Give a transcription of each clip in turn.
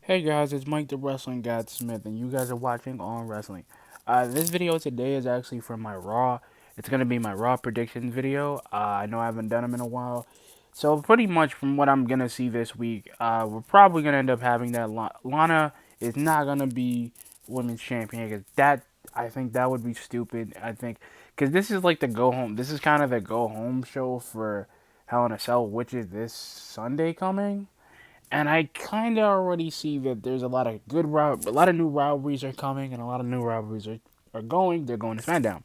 Hey guys, it's Mike the Wrestling God Smith, and you guys are watching On Wrestling. This video today is actually from my Raw. It's gonna be my Raw predictions video. I know I haven't done them in a while, so pretty much from what I'm gonna see this week, we're probably gonna end up having that Lana is not gonna be women's champion because I think that would be stupid. I think because this is like the go home. This is kind of the go home show for Hell in a Cell, which is this Sunday coming. And I kind of already see that there's a lot of a lot of new rivalries are coming, and a lot of new rivalries are going. They're going to SmackDown.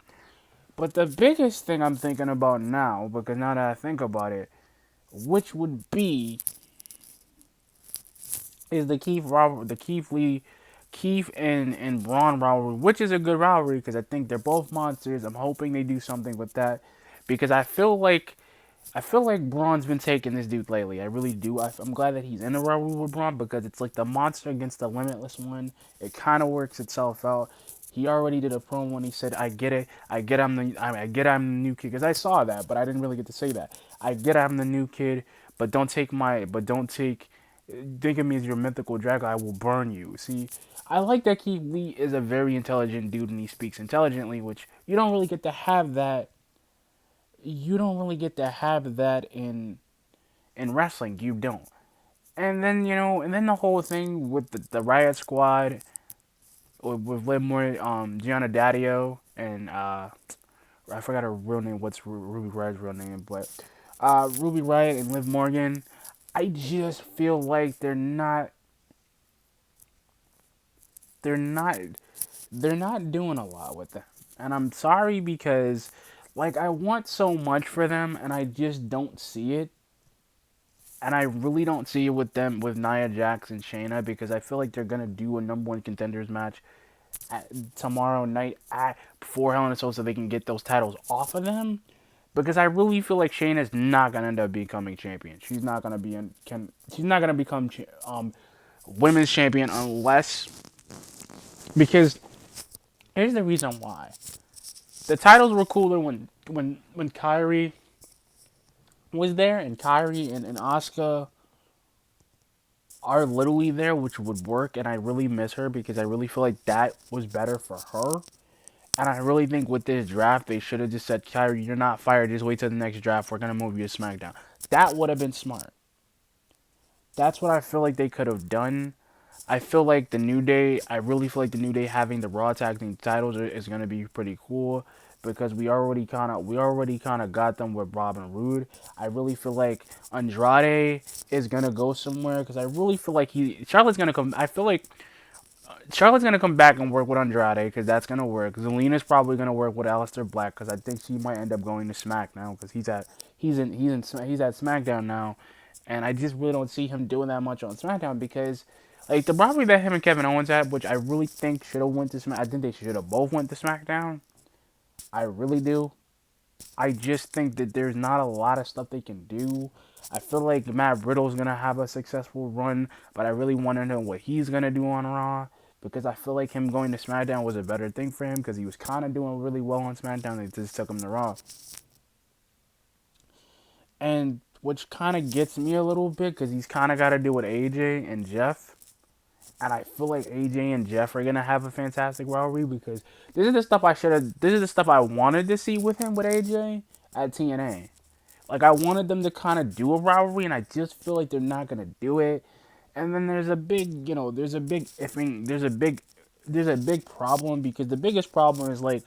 But the biggest thing I'm thinking about now, because now that I think about it, which would be is the Keith and Braun rivalry, which is a good rivalry because I think they're both monsters. I'm hoping they do something with that because I feel like Braun's been taking this dude lately. I really do. I'm glad that he's in a rivalry with Braun because it's like the monster against the limitless one. It kind of works itself out. He already did a promo when he said, "I get it. I get I'm the new kid." Because I saw that, but I didn't really get to say that. I get I'm the new kid, but don't take. Think of me as your mythical dragon. I will burn you. See, I like that Keith Lee is a very intelligent dude and he speaks intelligently, which you don't really get to have that in wrestling. You don't. And then the whole thing with the Riot Squad with Liv Morgan, Gianna Daddio, and I forgot her real name. What's Ruby Riot's real name? But Ruby Riot and Liv Morgan. I just feel like they're not they're not doing a lot with them, and I'm sorry because like I want so much for them, and I just don't see it. And I really don't see it with them with Nia Jax and Shayna because I feel like they're gonna do a number one contenders match tomorrow night before Hell in a Cell so they can get those titles off of them. Because I really feel like Shayna's not gonna end up becoming champion. She's not gonna become women's champion unless because here's the reason why. The titles were cooler when Kyrie was there and Kyrie and Asuka are literally there, which would work, and I really miss her because I really feel like that was better for her. And I really think with this draft, they should have just said, Kyrie, you're not fired. Just wait till the next draft. We're going to move you to SmackDown. That would have been smart. That's what I feel like they could have done. I feel like the New Day, I really feel like the New Day having the Raw Tag Team titles is going to be pretty cool because we already kind of got them with Robin Roode. I really feel like Andrade is going to go somewhere because I really feel like Charlotte's going to come. I feel like Charlotte's gonna come back and work with Andrade because that's gonna work. Zelina's probably gonna work with Aleister Black because I think she might end up going to SmackDown because he's at SmackDown now, and I just really don't see him doing that much on SmackDown because like the rivalry that him and Kevin Owens had, which I really think should have went to Smack. I think they should have both went to SmackDown. I really do. I just think that there's not a lot of stuff they can do. I feel like Matt Riddle's gonna have a successful run, but I really want to know what he's gonna do on Raw because I feel like him going to SmackDown was a better thing for him because he was kind of doing really well on SmackDown. They just took him to Raw, and which kind of gets me a little bit because he's kind of got to do with AJ and Jeff. And I feel like AJ and Jeff are gonna have a fantastic rivalry because this is the stuff I wanted to see with him with AJ at TNA. Like I wanted them to kind of do a rivalry, and I just feel like they're not gonna do it. And then there's a big problem because the biggest problem is like,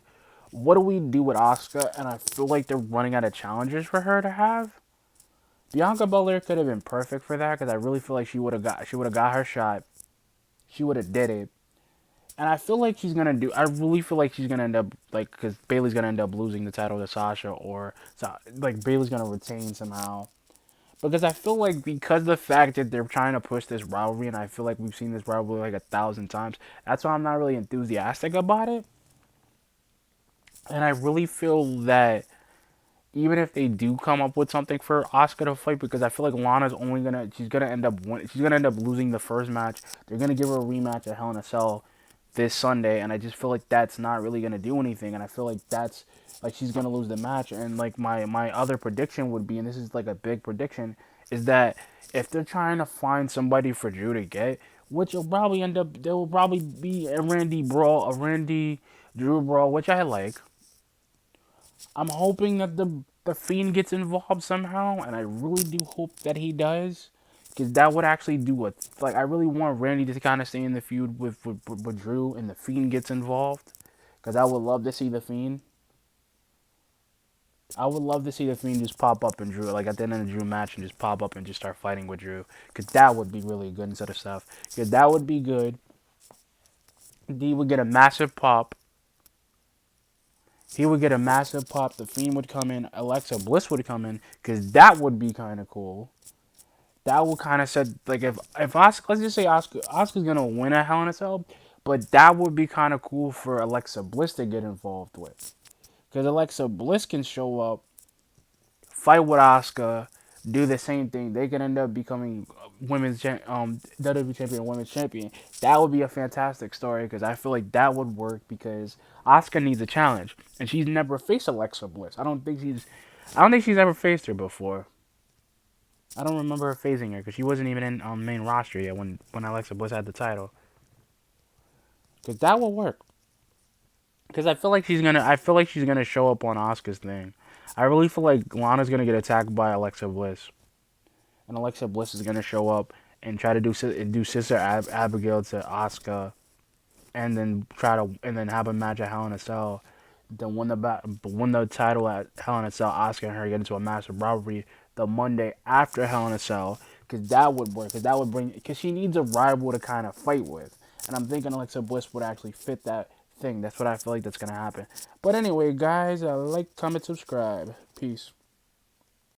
what do we do with Asuka? And I feel like they're running out of challengers for her to have. Bianca Belair could have been perfect for that because I really feel like she would have got her shot. She would have did it. And I feel like she's gonna do. I really feel like she's gonna end up like because Bailey's gonna end up losing the title to Sasha, or like Bailey's gonna retain somehow. Because I feel like because the fact that they're trying to push this rivalry, and I feel like we've seen this rivalry like 1,000 times. That's why I'm not really enthusiastic about it. And I really feel that even if they do come up with something for Asuka to fight, because I feel like Lana's only gonna she's gonna end up losing the first match. They're gonna give her a rematch at Hell in a Cell this Sunday, and I just feel like that's not really gonna do anything. And I feel like that's like she's gonna lose the match. And like my other prediction would be, and this is like a big prediction, is that if they're trying to find somebody for Drew to get, which will probably end up, there will probably be a Randy Drew brawl, which I like. I'm hoping that the Fiend gets involved somehow, and I really do hope that he does, because that would actually do a like. I really want Randy to kind of stay in the feud with Drew, and the Fiend gets involved, because I would love to see the Fiend. I would love to see the Fiend just pop up and Drew, like at the end of the Drew match, and just pop up and just start fighting with Drew, because that would be really good instead of stuff. Because that would be good. D would get a massive pop. He would get a massive pop. The Fiend would come in. Alexa Bliss would come in, because that would be kind of cool. That would kind of set, like, if Oscar, let's just say Oscar's gonna win a Hell in a Cell, but that would be kind of cool for Alexa Bliss to get involved with, because Alexa Bliss can show up, fight with Oscar, do the same thing. They could end up becoming WWE champion, women's champion. That would be a fantastic story, because I feel like that would work, because Oscar needs a challenge, and she's never faced Alexa Bliss. I don't think she's ever faced her before. I don't remember her facing her, because she wasn't even in main roster yet when Alexa Bliss had the title. Because that will work. Because I feel like she's gonna show up on Oscar's thing. I really feel like Lana's gonna get attacked by Alexa Bliss, and Alexa Bliss is gonna show up and try to do Sister Abigail to Oscar, and then have a match at Hell in a Cell. Then win the title at Hell in a Cell. Oscar and her get into a massive rivalry the Monday after Hell in a Cell, because that would work. Because she needs a rival to kind of fight with, and I'm thinking Alexa Bliss would actually fit that thing. That's what I feel like that's gonna happen. But anyway, guys, like, comment, subscribe. Peace.